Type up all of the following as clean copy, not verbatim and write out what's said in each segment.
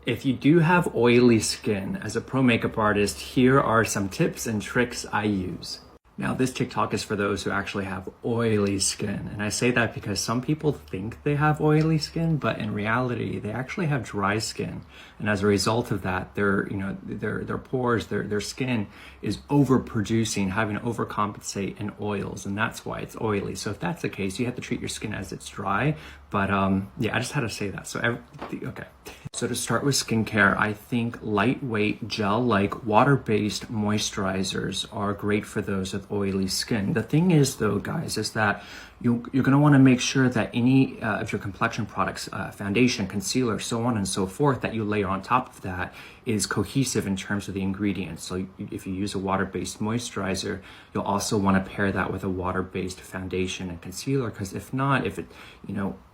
If you do have oily skin, as a pro makeup artist, here are some tips and tricks I use. Now, this TikTok is for those who actually have oily skin. And I say that because some people think they have oily skin, but in reality, they actually have dry skin. And as a result of that, their pores, their skin is overproducing, having to overcompensate in oils. And that's why it's oily. So if that's the case, you have to treat your skin as it's dry. But yeah, I just had to say that. Okay. So to start with skincare, I think lightweight gel-like water-based moisturizers are great for those with oily skin. The thing is though, guys, is that you're going to want to make sure that any of your complexion products, foundation, concealer, so on and so forth, that you layer on top of that is cohesive in terms of the ingredients. So if you use a water-based moisturizer, you'll also want to pair that with a water-based foundation and concealer, because if not,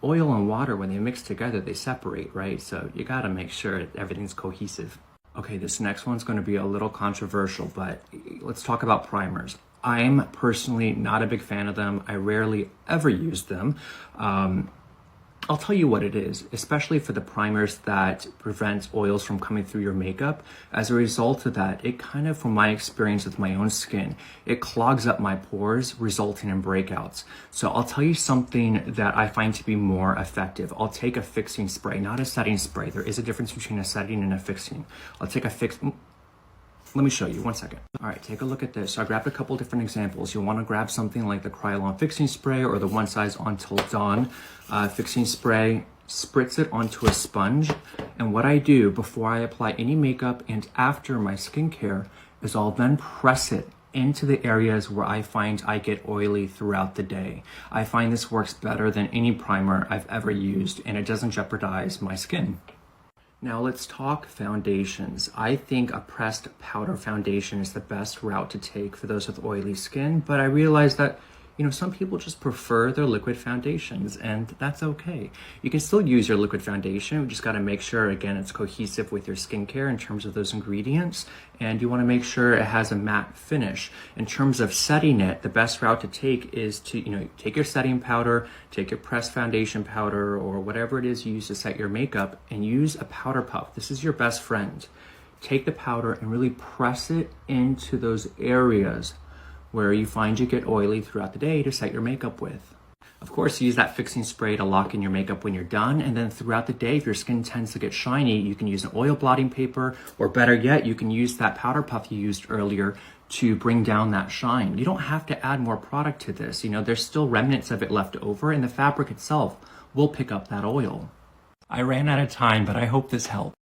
oil and water, when they mix together, they separate, right? So you got to make sure everything's cohesive. Okay, this next one's going to be a little controversial, but let's talk about primers. I'm personally not a big fan of them. I rarely ever use them. I'll tell you what it is, especially for the primers that prevent oils from coming through your makeup. As a result of that, it kind of, from my experience with my own skin, it clogs up my pores, resulting in breakouts. So I'll tell you something that I find to be more effective. I'll take a fixing spray, not a setting spray. There is a difference between a setting and a fixing. I'll take a let me show you, 1 second. All right, take a look at this. So I grabbed a couple different examples. You'll want to grab something like the Kryolan fixing spray or the One Size Until Dawn fixing spray. Spritz it onto a sponge. And what I do before I apply any makeup and after my skincare is I'll then press it into the areas where I find I get oily throughout the day. I find this works better than any primer I've ever used, and it doesn't jeopardize my skin. Now let's talk foundations. I think a pressed powder foundation is the best route to take for those with oily skin, but I realize that some people just prefer their liquid foundations, and that's okay. You can still use your liquid foundation. You just got to make sure, again, it's cohesive with your skincare in terms of those ingredients, and you want to make sure it has a matte finish. In terms of setting it, the best route to take is to, take your setting powder, take your pressed foundation powder, or whatever it is you use to set your makeup, and use a powder puff. This is your best friend. Take the powder and really press it into those areas where you find you get oily throughout the day to set your makeup with. Of course, use that fixing spray to lock in your makeup when you're done, and then throughout the day, if your skin tends to get shiny, you can use an oil blotting paper, or better yet, you can use that powder puff you used earlier to bring down that shine. You don't have to add more product to this. There's still remnants of it left over, and the fabric itself will pick up that oil. I ran out of time, but I hope this helped.